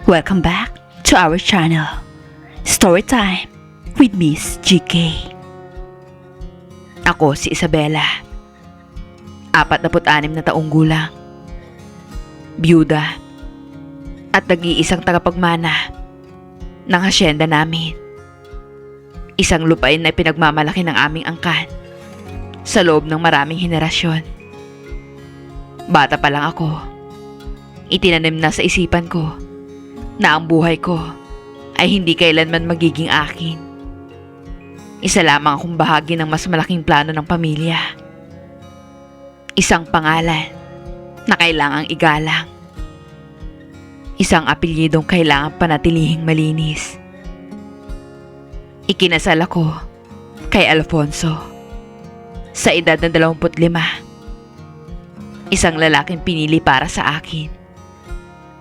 Welcome back to our channel, Storytime with Miss GK. Ako si Isabella, 46 na taong gulang, byuda, at nag-iisang tagapagmana ng hasyenda namin. Isang lupain na pinagmamalaki ng aming angkan sa loob ng maraming henerasyon. Bata pa lang ako, itinanim na sa isipan ko na ang buhay ko ay hindi kailanman magiging akin. Isa lamang akong bahagi ng mas malaking plano ng pamilya. Isang pangalan na kailangang igalang. Isang apelyidong kailangang panatilihing malinis. Ikinasal ako kay Alfonso sa edad na 25. Isang lalaking pinili para sa akin.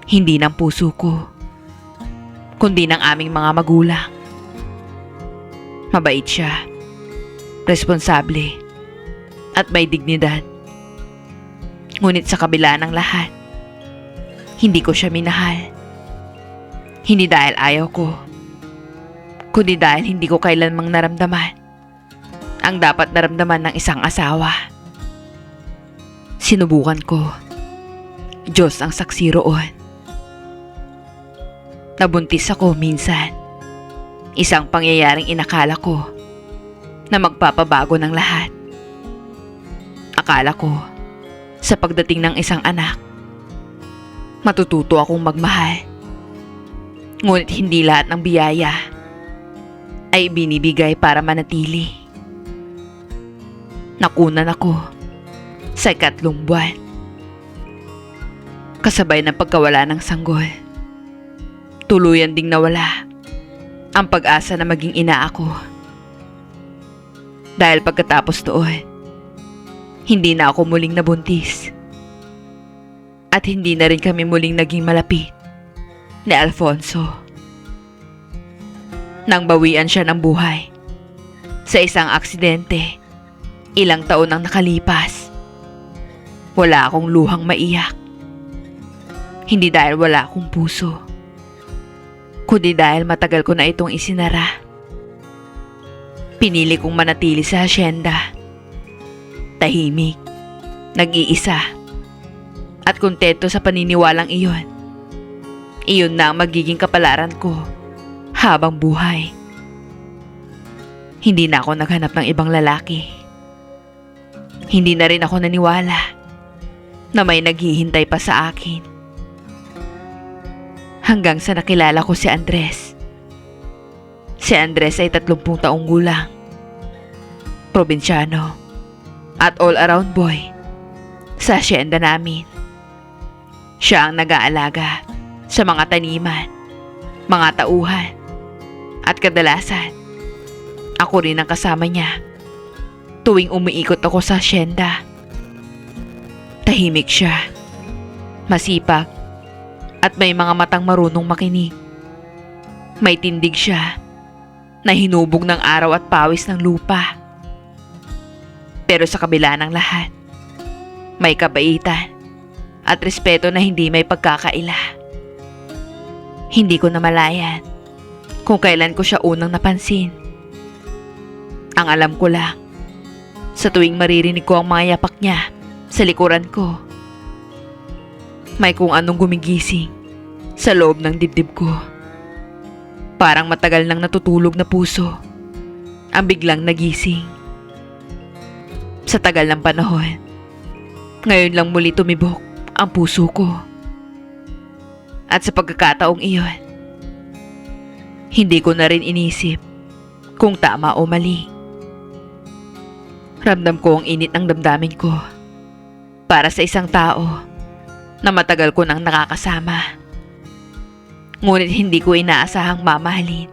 Hindi ng puso ko, kundi ng aming mga magulang. Mabait siya, responsable, at may dignidad. Ngunit sa kabila ng lahat, hindi ko siya minahal. Hindi dahil ayaw ko, kundi dahil hindi ko kailanmang naramdaman ang dapat naramdaman ng isang asawa. Sinubukan ko. Diyos ang saksi roon. Nabuntis ako minsan. Isang pangyayaring inakala ko na magpapabago ng lahat. Akala ko, sa pagdating ng isang anak, matututo akong magmahal. Ngunit hindi lahat ng biyaya ay binibigay para manatili. Nakunan ako sa 3 buwan, kasabay ng pagkawala ng sanggol. Tuluyan ding nawala ang pag-asa na maging ina ako. Dahil pagkatapos doon, hindi na ako muling nabuntis. At hindi na rin kami muling naging malapit ni Alfonso. Nang bawian siya ng buhay sa isang aksidente, ilang taon ang nakalipas. Wala akong luhang maiyak. Hindi dahil wala akong puso, kundi dahil matagal ko na itong isinara. Pinili kong manatili sa hasyenda. Tahimik, nag-iisa, at kontento sa paniniwalang iyon. Iyon na ang magiging kapalaran ko habang buhay. Hindi na ako naghanap ng ibang lalaki. Hindi na rin ako naniwala na may naghihintay pa sa akin. Hanggang sa nakilala ko si Andres. Si Andres ay 30 taong gulang, probinsyano, at all-around boy sa hasyenda namin. Siya ang nag-aalaga sa mga taniman, mga tauhan, at kadalasan, ako rin ang kasama niya tuwing umiikot ako sa hasyenda. Tahimik siya, masipag, at may mga matang marunong makinig. May tindig siya na hinubog ng araw at pawis ng lupa. Pero sa kabila ng lahat, may kabaitan at respeto na hindi may pagkakaila. Hindi ko namalayan kung kailan ko siya unang napansin. Ang alam ko lang, sa tuwing maririnig ko ang mga yapak niya sa likuran ko, may kung anong gumigising sa loob ng dibdib ko. Parang matagal nang natutulog na puso ang biglang nagising. Sa tagal ng panahon, ngayon lang muli tumibok ang puso ko. At sa pagkakataong iyon, hindi ko na rin inisip kung tama o mali. Ramdam ko ang init ng damdamin ko para sa isang tao na matagal ko nang nakakasama. Ngunit hindi ko inaasahang mamahalin.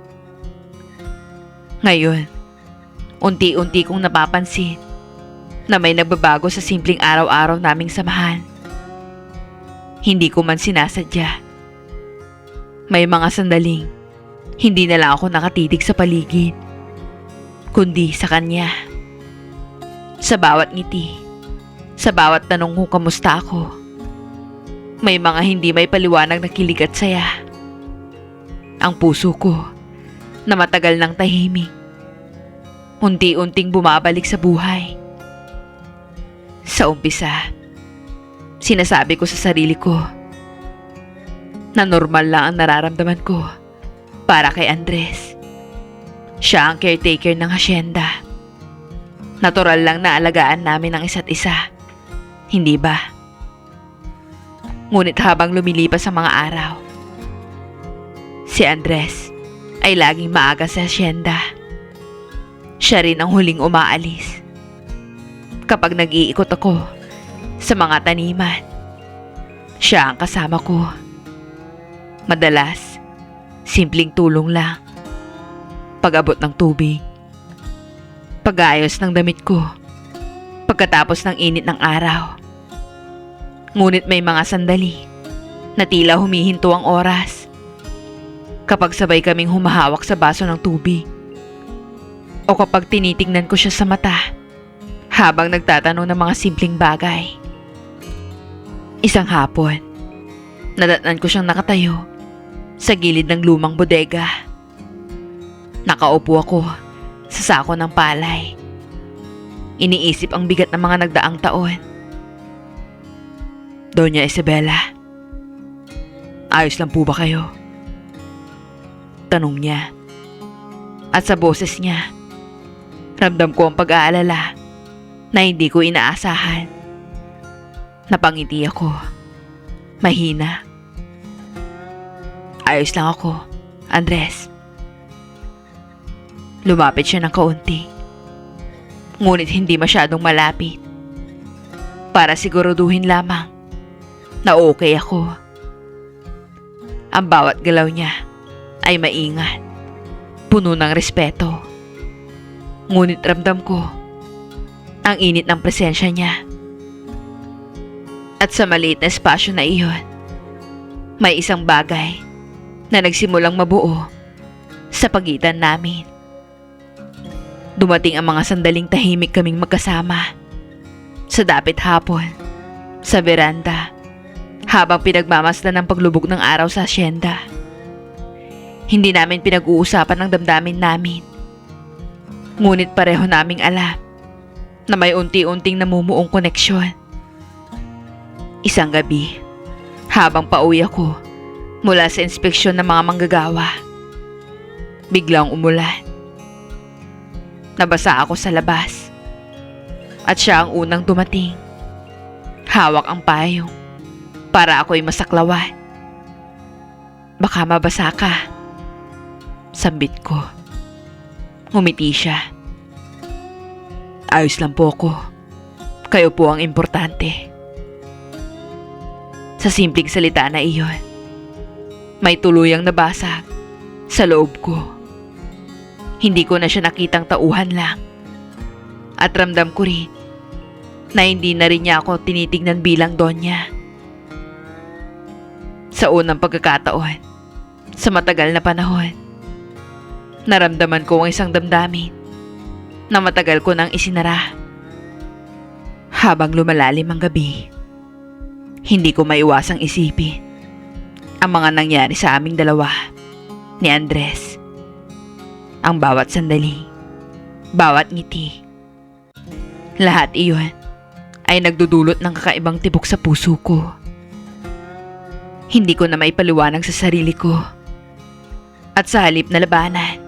Ngayon, unti-unti kong napapansin na may nagbabago sa simpleng araw-araw naming samahan. Hindi ko man sinasadya. May mga sandaling hindi na lang ako nakatitig sa paligid, kundi sa kanya. Sa bawat ngiti, sa bawat tanong kung kamusta ako, may mga hindi may paliwanag na kilig at saya Ang puso ko na matagal ng tahimik, unti-unting bumabalik sa buhay. Sa umpisa, sinasabi ko sa sarili ko na normal lang ang nararamdaman ko para kay Andres. Siya ang caretaker ng hasyenda. Natural lang na alagaan namin ang isa't isa, hindi ba? Ngunit habang lumilipas ang mga araw, si Andres ay laging maaga sa hasyenda. Siya rin ang huling umaalis. Kapag nag-iikot ako sa mga taniman, siya ang kasama ko. Madalas, simpleng tulong lang. Pag-abot ng tubig, pag-aayos ng damit ko, pagkatapos ng init ng araw. Ngunit may mga sandali na tila humihinto ang oras. Kapag sabay kaming humahawak sa baso ng tubig, o kapag tinitingnan ko siya sa mata habang nagtatanong ng mga simpleng bagay. Isang hapon, nadatnan ko siyang nakatayo sa gilid ng lumang bodega. Nakaupo ako sa sako ng palay. Iniisip ang bigat ng mga nagdaang taon. Doña Isabela, ayos lang po ba kayo? Tanong niya. At sa boses niya, ramdam ko ang pag-aalala na hindi ko inaasahan. Napangiti ako. Mahina. Ayos lang ako, Andres. Lumapit siya ng kaunti. Ngunit hindi masyadong malapit. Para siguraduhin lamang na okay ako. Ang bawat galaw niya ay maingat, puno ng respeto. Ngunit ramdam ko ang init ng presensya niya. At sa maliit na espasyo na iyon, may isang bagay na nagsimulang mabuo sa pagitan namin. Dumating ang mga sandaling tahimik kaming magkasama sa dapit hapon, sa veranda, habang pinagmamasdan ng paglubog ng araw sa hasyenda. Hindi namin pinag-uusapan ang damdamin namin. Ngunit pareho naming alam na may unti-unting namumuong koneksyon. Isang gabi, habang pauwi ako mula sa inspeksyon ng mga manggagawa, biglang umulan. Nabasa ako sa labas at siya ang unang dumating. Hawak ang payong para ako'y masaklawan. Baka mabasa ka, sambit ko. Ngumiti siya. Ayos lang po ako. Kayo po ang importante. Sa simpleng salita na iyon, may tuluyang nabasag sa loob ko. Hindi ko na siya nakitang tauhan lang. At ramdam ko rin na hindi na rin niya ako tinitignan bilang donya. Sa unang pagkakataon, sa matagal na panahon, naramdaman ko ang isang damdamin na matagal ko nang isinara. Habang lumalalim ang gabi, hindi ko maiwasang isipin ang mga nangyari sa aming dalawa ni Andres. Ang bawat sandali, bawat ngiti, lahat iyon ay nagdudulot ng kakaibang tibok sa puso ko. Hindi ko na maipaliwanag sa sarili ko. At sa halip na labanan,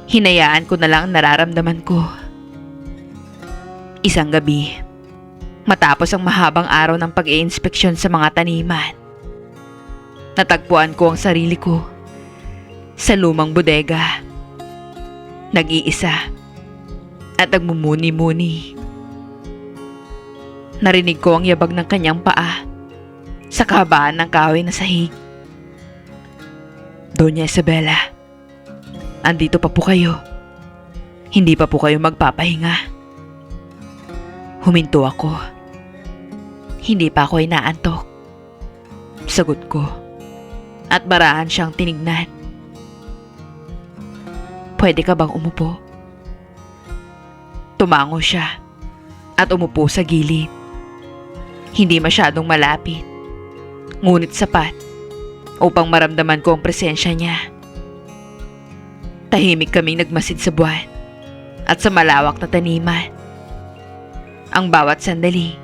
hinayaan ko na lang ang nararamdaman ko. Isang gabi, matapos ang mahabang araw ng pag-iinspeksyon sa mga taniman, natagpuan ko ang sarili ko sa lumang bodega. Nag-iisa at nagmumuni-muni. Narinig ko ang yabag ng kanyang paa sa kahabaan ng kahoy na sahig. Doña Isabela, andito pa po kayo. Hindi pa po kayo magpapahinga. Huminto ako. Hindi pa ako inaantok. Sagot ko. At marahan siyang tinignan. Pwede ka bang umupo? Tumango siya at umupo sa gilid. Hindi masyadong malapit, ngunit sapat upang maramdaman ko ang presensya niya. Tahimik kaming nagmasid sa buwan at sa malawak na taniman. Ang bawat sandali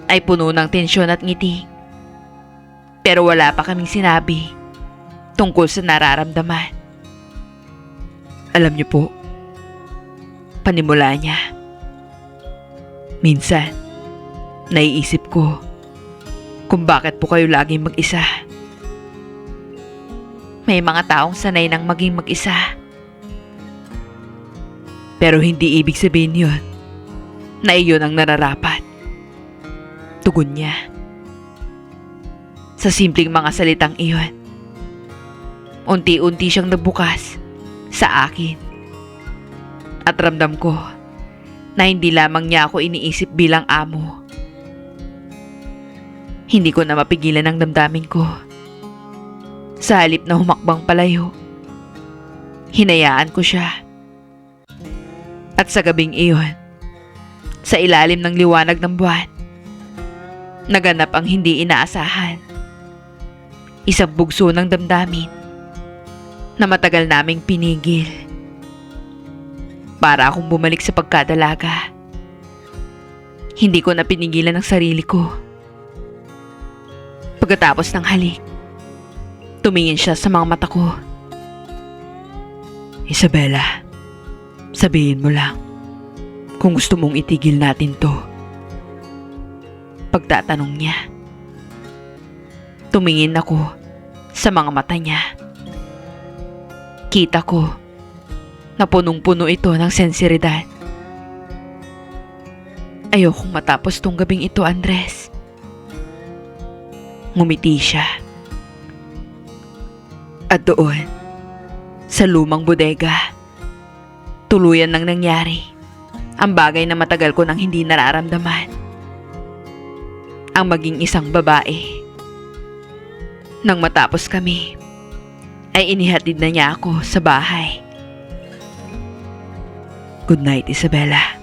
ay puno ng tensyon at ngiti. Pero wala pa kaming sinabi tungkol sa nararamdaman. Alam niyo po, panimula niya. Minsan, naiisip ko kung bakit po kayo laging mag-isa. May mga taong sanay nang maging mag-isa. Pero hindi ibig sabihin yun na iyon ang nararapat. Tugon niya. Sa simpleng mga salitang iyon, unti-unti siyang nagbukas sa akin. At ramdam ko na hindi lamang niya ako iniisip bilang amo. Hindi ko na mapigilan ang damdamin ko. Sa halip na humakbang palayo, hinayaan ko siya. At sa gabing iyon, sa ilalim ng liwanag ng buwan, naganap ang hindi inaasahan. Isang bugso ng damdamin na matagal naming pinigil. Para akong bumalik sa pagkadalaga. Hindi ko na pinigilan ang sarili ko. Pagkatapos ng halik, tumingin siya sa mga mata ko. Isabela, sabihin mo lang kung gusto mong itigil natin to. Pagtatanong niya. Tumingin ako sa mga mata niya. Kita ko na punong-puno ito ng sensiridad. Ayokong matapos tong gabing ito, Andres. Ngumiti siya. At doon, sa lumang bodega, tuluyan nang nangyari ang bagay na matagal ko nang hindi nararamdaman. Ang maging isang babae. Nang matapos kami, ay inihatid na niya ako sa bahay. Good night, Isabela.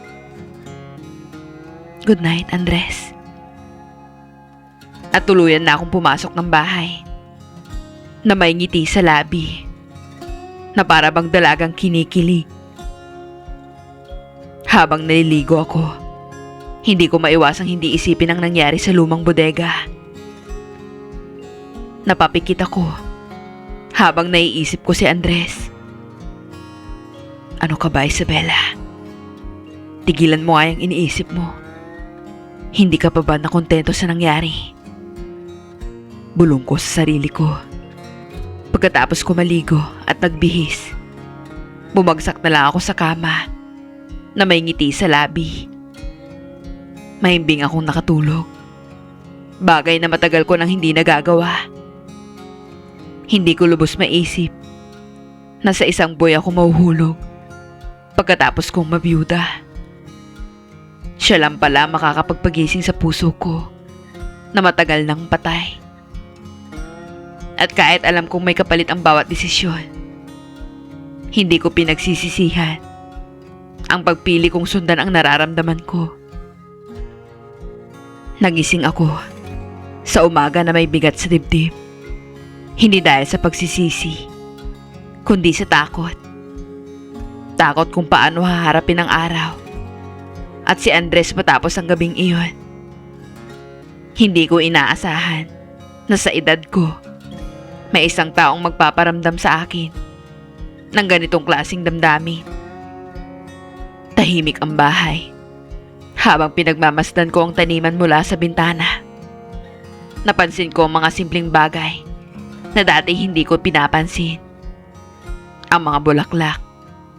Good night, Andres. At tuluyan na akong pumasok ng bahay na may ngiti sa labi na para bang dalagang kinikilig. Habang naliligo ako, hindi ko maiwasang hindi isipin ang nangyari sa lumang bodega. Napapikit ako habang naiisip ko si Andres. Ano ka ba, Isabela? Tigilan mo nga yung iniisip mo. Hindi ka pa ba nakontento sa nangyari? Bulong ko sa sarili ko. Pagkatapos ko maligo at nagbihis, bumagsak na lang ako sa kama na may ngiti sa labi. Mahimbing akong nakatulog. Bagay na matagal ko nang hindi nagagawa. Hindi ko lubos maisip na sa isang buhay ako mahuhulog pagkatapos kong mabiyuda. Siya lang pala makakapagpagising sa puso ko na matagal nang patay. At kahit alam kong may kapalit ang bawat desisyon, hindi ko pinagsisisihan ang pagpili kong sundan ang nararamdaman ko. Nagising ako sa umaga na may bigat sa dibdib. Hindi dahil sa pagsisisi, kundi sa takot. Takot kung paano haharapin ang araw at si Andres matapos ang gabing iyon. Hindi ko inaasahan na sa edad ko, may isang taong magpaparamdam sa akin ng ganitong klaseng damdamin. Tahimik ang bahay habang pinagmamasdan ko ang taniman mula sa bintana. Napansin ko ang mga simpleng bagay na dati hindi ko pinapansin. Ang mga bulaklak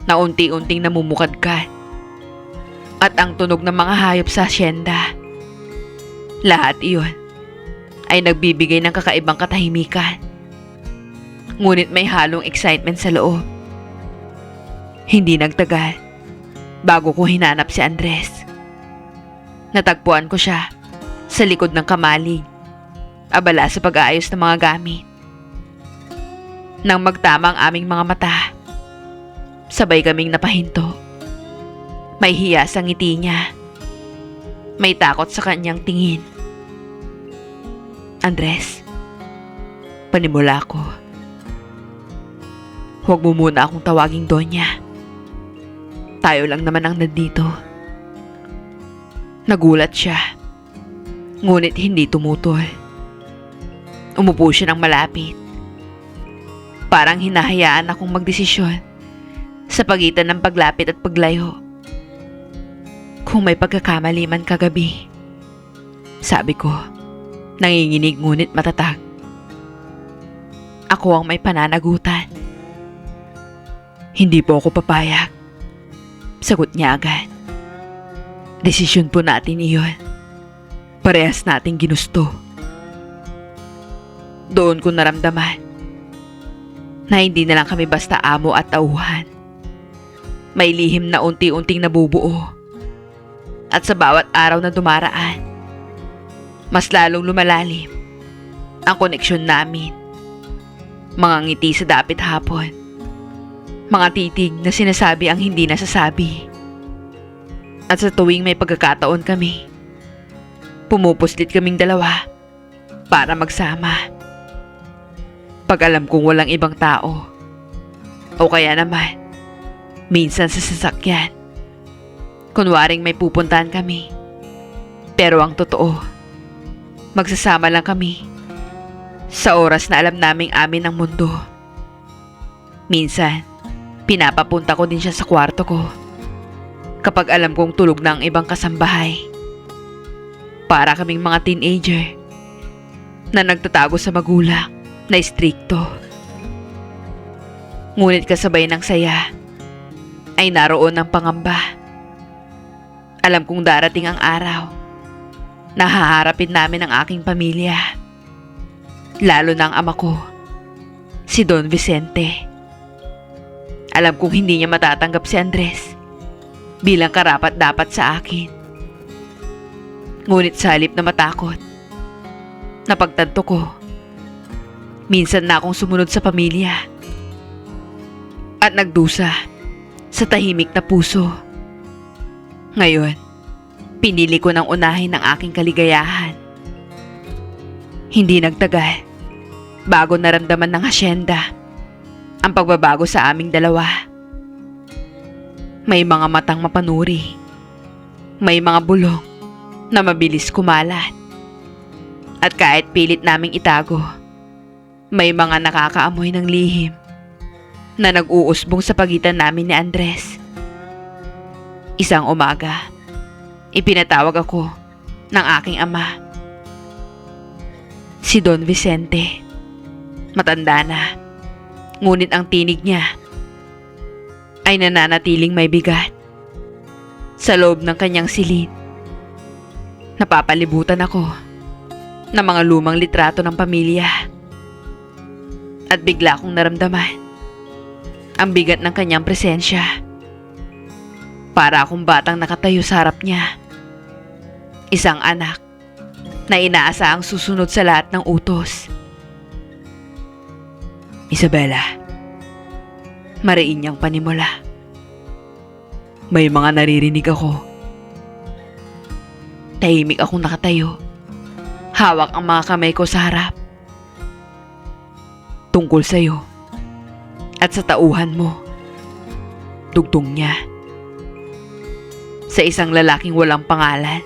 na unti-unting namumukadkad at ang tunog ng mga hayop sa asyenda. Lahat iyon ay nagbibigay ng kakaibang katahimikan. Ngunit may halong excitement sa loob. Hindi nagtagal bago ko hinanap si Andres. Natagpuan ko siya sa likod ng kamalig, abala sa pag-aayos ng mga gamit. Nang magtama ang aming mga mata, sabay kaming napahinto. May hiya sa ngiti niya. May takot sa kanyang tingin. Andres, Panimula ko. Huwag mo muna akong tawaging Donya. Tayo lang naman ang nandito. Nagulat siya. Ngunit hindi tumutol. Umupo siya ng malapit. Parang hinahayaan akong magdesisyon sa pagitan ng paglapit at paglayo. Kung may pagkakamali man kagabi, sabi ko, nanginginig ngunit matatag. Ako ang may pananagutan. Hindi po ako papayag. Sagot niya agad. Desisyon po natin iyon. Parehas nating ginusto. Doon ko naramdaman na hindi na lang kami basta amo at tauhan. May lihim na unti-unting nabubuo. At sa bawat araw na dumaraan, mas lalong lumalalim ang koneksyon namin. Mga ngiti sa dapit hapon. Mga titig na sinasabi ang hindi nasasabi. At sa tuwing may pagkakataon kami, pumupuslit kaming dalawa para magsama. Pag alam kong walang ibang tao, o kaya naman, minsan sa sasakyan, kunwaring may pupuntahan kami. Pero ang totoo, magsasama lang kami sa oras na alam naming amin ang mundo. Minsan, pinapapunta ko din siya sa kwarto ko kapag alam kong tulog na ang ibang kasambahay. Para kaming mga teenager na nagtatago sa magulang na istrikto. Ngunit kasabay ng saya ay naroon ang pangamba. Alam kong darating ang araw na haharapin namin ang aking pamilya. Lalo na ang ama ko, si Don Vicente. Alam kong hindi niya matatanggap si Andres bilang karapat-dapat sa akin. Ngunit sa halip na matakot, napagtanto ko, minsan na akong sumunod sa pamilya at nagdusa sa tahimik na puso. Ngayon, pinili ko ng unahin ang aking kaligayahan. Hindi nagtagal bago naramdaman ng hasyenda ang pagbabago sa aming dalawa. May mga matang mapanuri. May mga bulong na mabilis kumalat. At kahit pilit naming itago, may mga nakakaamoy ng lihim na nag-uusbong sa pagitan namin ni Andres. Isang umaga, ipinatawag ako ng aking ama. Si Don Vicente. Matanda na. Ngunit ang tinig niya ay nananatiling may bigat. Sa loob ng kanyang silid, napapalibutan ako ng mga lumang litrato ng pamilya. At bigla kong naramdaman ang bigat ng kanyang presensya. Para akong batang nakatayo sa harap niya. Isang anak na inaasahang susunod sa lahat ng utos. Isabela, mariin niyang panimula. May mga naririnig ako. Tahimik akong nakatayo. Hawak ang mga kamay ko sa harap. Tungkol sa'yo at sa tauhan mo. Dugtong niya. Sa isang lalaking walang pangalan,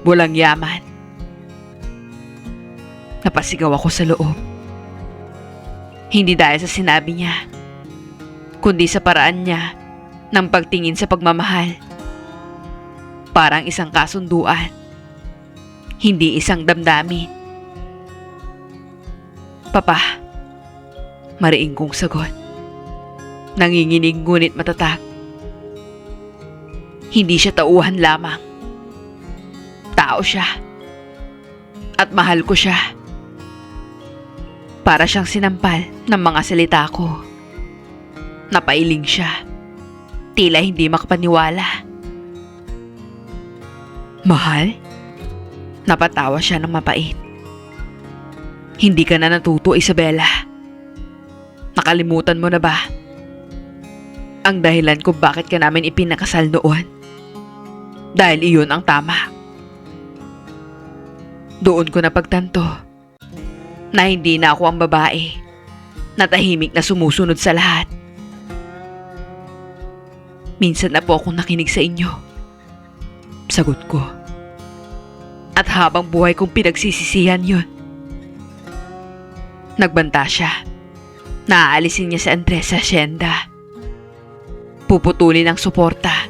walang yaman. Napasigaw ako sa loob. Hindi dahil sa sinabi niya, kundi sa paraan niya ng pagtingin sa pagmamahal. Parang isang kasunduan, hindi isang damdamin. Papa, mariing kong sagot. Nanginginig ngunit matatag. Hindi siya tauhan lamang. Tao siya. At mahal ko siya. Para siyang sinampal ng mga salita ko. Napailing siya. Tila hindi makapaniwala. Mahal? Napatawa siya ng mapait. Hindi ka na natuto, Isabela. Nakalimutan mo na ba ang dahilan kung bakit ka namin ipinakasal noon? Dahil iyon ang tama. Doon ko napagtanto na hindi na ako ang babae na tahimik na sumusunod sa lahat. Minsan na po akong nakinig sa inyo. Sagot ko. At habang buhay kong pinagsisisihan yun. Nagbanta siya. Naaalisin niya si Andres sa asyenda. Puputulin ang suporta.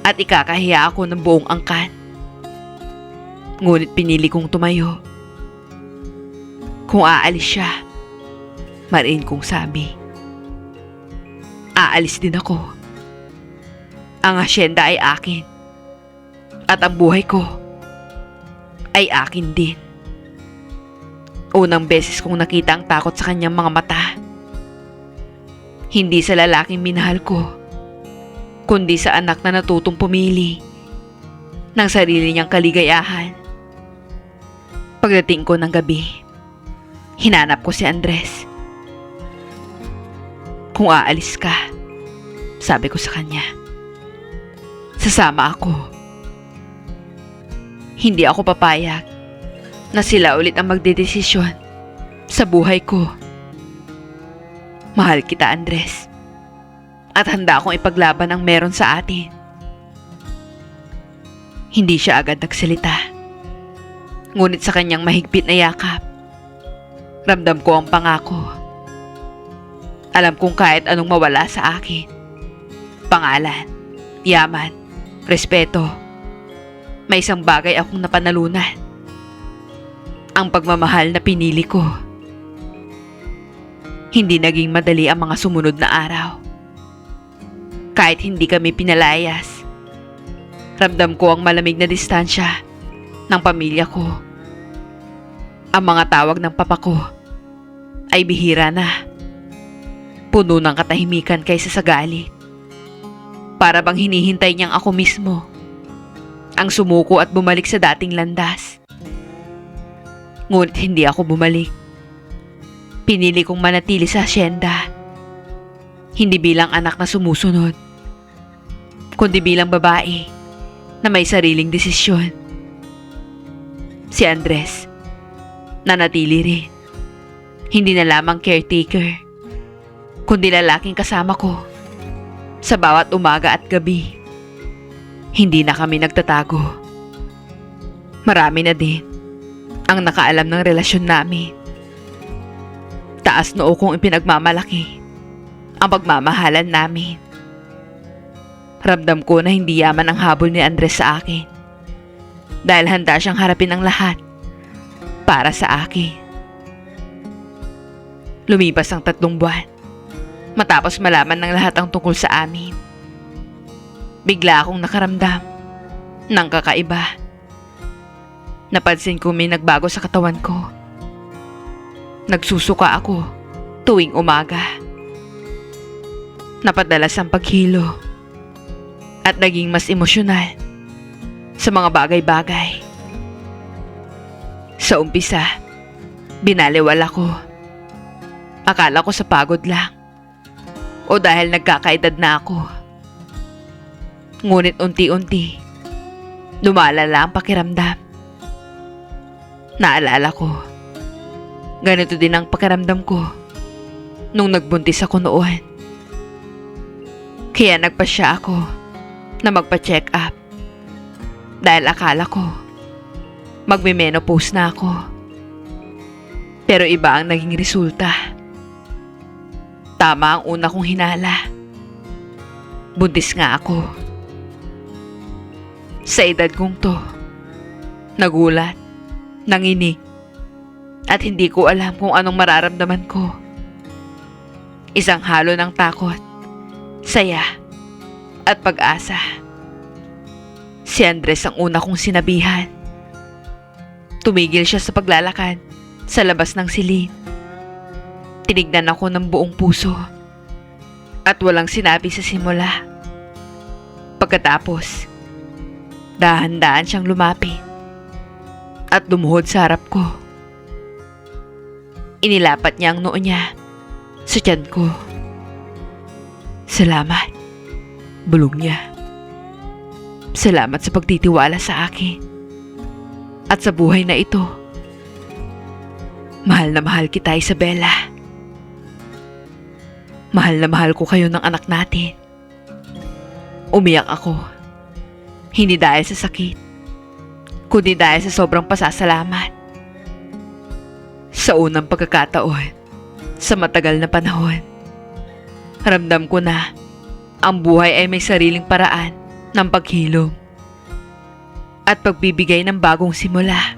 At ikakahiya ako ng buong angkan. Ngunit pinili kong tumayo. Kung aalis siya, mariin kong sabi, aalis din ako. Ang asyenda ay akin. At ang buhay ko ay akin din. Unang beses kong nakita ang takot sa kanyang mga mata. Hindi sa lalaking minahal ko, kundi sa anak na natutong pumili ng sarili niyang kaligayahan. Pagdating ko ng gabi, hinanap ko si Andres. Kung aalis ka, sabi ko sa kanya, sasama ako. Hindi ako papayag na sila ulit ang magdedesisyon sa buhay ko. Mahal kita, Andres. At handa akong ipaglaban ang meron sa atin. Hindi siya agad nagsalita. Ngunit sa kanyang mahigpit na yakap, ramdam ko ang pangako. Alam kong kahit anong mawala sa akin, pangalan, yaman, respeto, may isang bagay akong napanalunan. Ang pagmamahal na pinili ko. Hindi naging madali ang mga sumunod na araw. Kahit hindi kami pinalayas, ramdam ko ang malamig na distansya ng pamilya ko. Ang mga tawag ng papa ko ay bihira na. Puno ng katahimikan kaysa sa galit. Para bang hinihintay niyang ako mismo ang sumuko at bumalik sa dating landas. Ngunit hindi ako bumalik. Pinili kong manatili sa asyenda. Hindi bilang anak na sumusunod, kundi bilang babae na may sariling desisyon. Si Andres, nanatili rin. Hindi na lamang caretaker, kundi lalaking kasama ko sa bawat umaga at gabi. Hindi na kami nagtatago. Marami na din ang nakaalam ng relasyon namin. Taas noo kong ipinagmamalaki ang pagmamahalan namin. Ramdam ko na hindi yaman ang habol ni Andres sa akin, dahil handa siyang harapin ang lahat para sa akin. Lumipas ang 3 buwan matapos malaman ng lahat ang tungkol sa amin. Bigla akong nakaramdam ng kakaiba. Napansin ko may nagbago sa katawan ko. Nagsusuka ako tuwing umaga. Napadalas ang paghilo at naging mas emosyonal sa mga bagay-bagay. Sa umpisa, binaliwal ako. Akala ko sa pagod lang o dahil nagkakaedad na ako. Ngunit unti-unti, lumalala ang pakiramdam. Naalala ko, ganito din ang pakiramdam ko nung nagbuntis ako noon. Kaya nagpasya ako na magpa-check up dahil akala ko magme-menopause na ako. Pero iba ang naging resulta. Tama ang una kong hinala. Buntis nga ako. Sa edad kong to, nagulat, nanginig, at hindi ko alam kung anong mararamdaman ko. Isang halo ng takot, saya, at pag-asa. Si Andres ang una kong sinabihan. Tumigil siya sa paglalakad sa labas ng silid. Tinignan ako ng buong puso at walang sinabi sa simula. Pagkatapos, dahan-dahan siyang lumapit at lumuhod sa harap ko. Inilapat niya ang noo niya sa tiyan ko. Salamat, bulong niya. Salamat sa pagtitiwala sa akin at sa buhay na ito. Mahal na mahal kita, Isabela. Mahal na mahal ko kayo ng anak natin. Umiyak ako. Hindi dahil sa sakit, kundi dahil sa sobrang pasasalamat. Sa unang pagkakataon, sa matagal na panahon, ramdam ko na ang buhay ay may sariling paraan ng paghilom at pagbibigay ng bagong simula.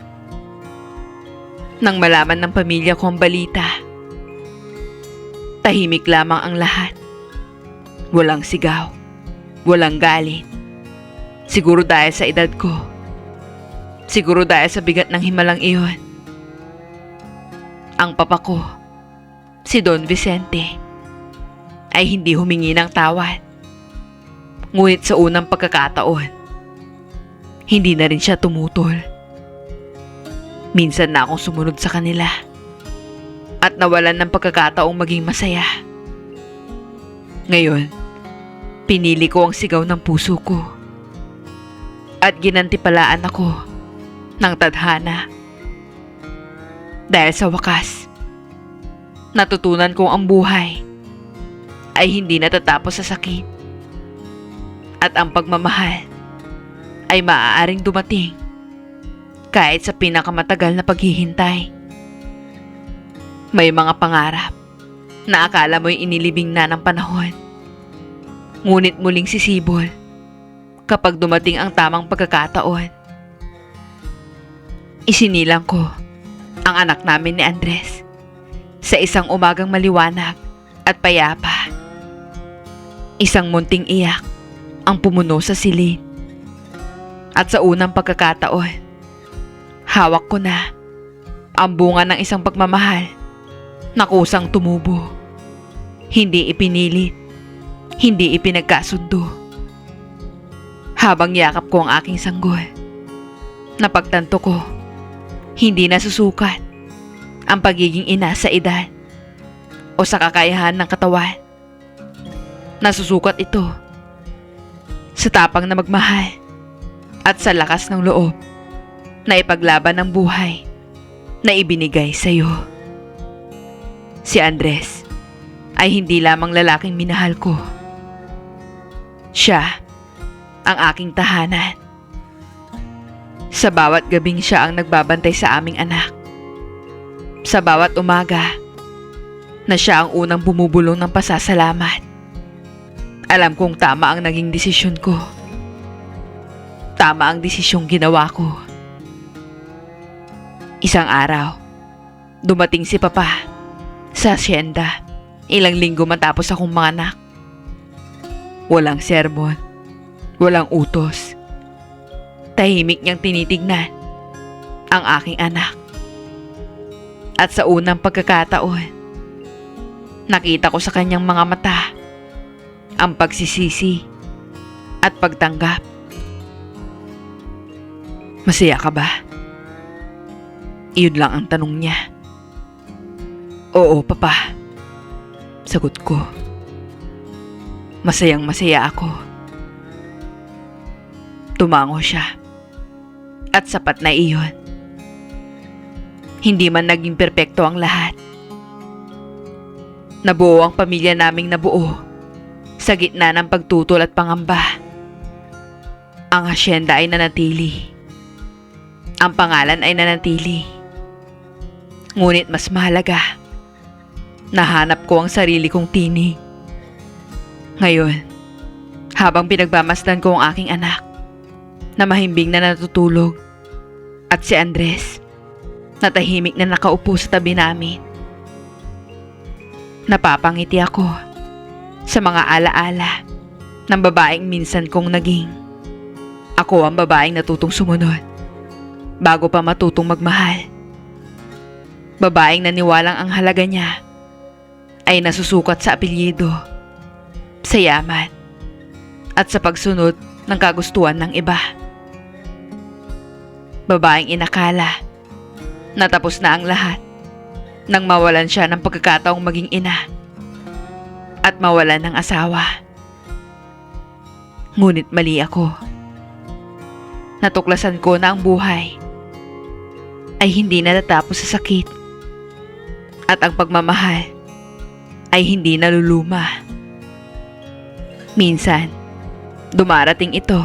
Nang malaman ng pamilya ko ang balita, tahimik lamang ang lahat. Walang sigaw, walang galit. Siguro dahil sa edad ko. Siguro dahil sa bigat ng himalang iyon. Ang papa ko, si Don Vicente, ay hindi humingi ng tawad. Ngunit sa unang pagkakataon, hindi na rin siya tumutol. Minsan na akong sumunod sa kanila at nawalan ng pagkakataong maging masaya. Ngayon, pinili ko ang sigaw ng puso ko at ginantipalaan ako ng tadhana. Dahil sa wakas, natutunan kong ang buhay ay hindi natatapos sa sakit at ang pagmamahal ay maaaring dumating kahit sa pinakamatagal na paghihintay. May mga pangarap na akala mo'y inilibing na ng panahon, ngunit muling sisibol kapag dumating ang tamang pagkakataon. Isinilang ko ang anak namin ni Andres sa isang umagang maliwanag at payapa. Isang munting iyak ang pumuno sa silid. At sa unang pagkakataon, hawak ko na ang bunga ng isang pagmamahal na kusang tumubo. Hindi ipinilit, hindi ipinagkasundo. Habang yakap ko ang aking sanggol, napagtanto ko, hindi nasusukat ang pagiging ina sa edad o sa kakayahan ng katawan. Nasusukat ito sa tapang na magmahal at sa lakas ng loob na ipaglaban ng buhay na ibinigay sa iyo. Si Andres ay hindi lamang lalaking minahal ko. Siya ang aking tahanan. Sa bawat gabing siya ang nagbabantay sa aming anak. Sa bawat umaga na siya ang unang bumubulong ng pasasalamat. Alam kong tama ang naging desisyon ko. Tama ang desisyong ginawa ko. Isang araw, dumating si Papa sa asyenda, ilang linggo matapos akong manganak. Walang sermon, walang utos. Tahimik niyang tinitignan ang aking anak. At sa unang pagkakataon, nakita ko sa kanyang mga mata ang pagsisisi at pagtanggap. Masaya ka ba? Iyon lang ang tanong niya. Oo, Papa. Sagot ko. Masayang masaya ako. Tumango siya. At sapat na iyon. Hindi man naging perpekto ang lahat. Nabuo ang pamilya naming nabuo sa gitna ng pagtutol at pangamba. Ang asyenda ay nanatili. Ang pangalan ay nanatili. Ngunit mas mahalaga, nahanap ko ang sarili kong tinig. Ngayon, habang pinagmamasdan ko ang aking anak na mahimbing na natutulog at si Andres na tahimik na nakaupo sa tabi namin, napapangiti ako sa mga alaala ng babaeng minsan kong naging. Ako ang babaeng natutong sumunod bago pa matutong magmahal. Babaeng naniwalang ang halaga niya ay nasusukat sa apelyido, sa yaman, at sa pagsunod ng kagustuhan ng iba. Babaeng inakala na tapos na ang lahat nang mawalan siya ng pagkakataong maging ina at mawalan ng asawa. Ngunit mali ako. Natuklasan ko na ang buhay ay hindi natatapos sa sakit At ang pagmamahal ay hindi naluluma. Minsan, dumarating ito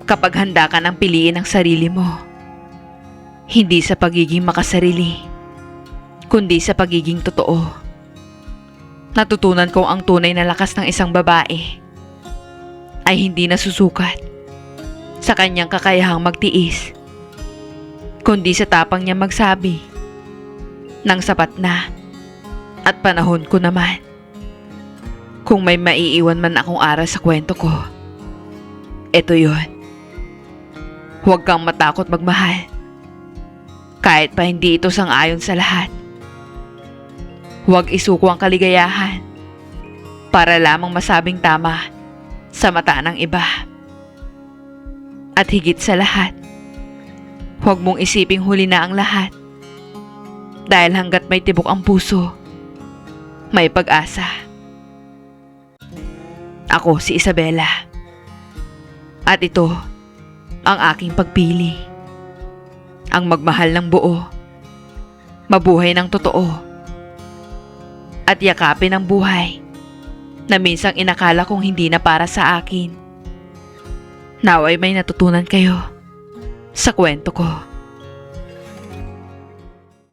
kapag handa ka ng piliin ang sarili mo. Hindi sa pagiging makasarili, kundi sa pagiging totoo. Natutunan kong ang tunay na lakas ng isang babae ay hindi nasusukat sa kanyang kakayahang magtiis, kundi sa tapang niya magsabi ng sapat na at panahon ko naman. Kung may maiiwan man akong aral sa kwento ko, ito yun. Huwag kang matakot magmahal, kahit pa hindi ito sang-ayon sa lahat. Huwag isuko ang kaligayahan para lamang masabing tama sa mata ng iba. At higit sa lahat, huwag mong isiping huli na ang lahat, dahil hanggat may tibok ang puso, may pag-asa. Ako si Isabela. At ito ang aking pagpili. Ang magmahal ng buo, mabuhay ng totoo, at yakapin ang buhay na minsang inakala kong hindi na para sa akin. Naway may natutunan kayo sa kwento ko.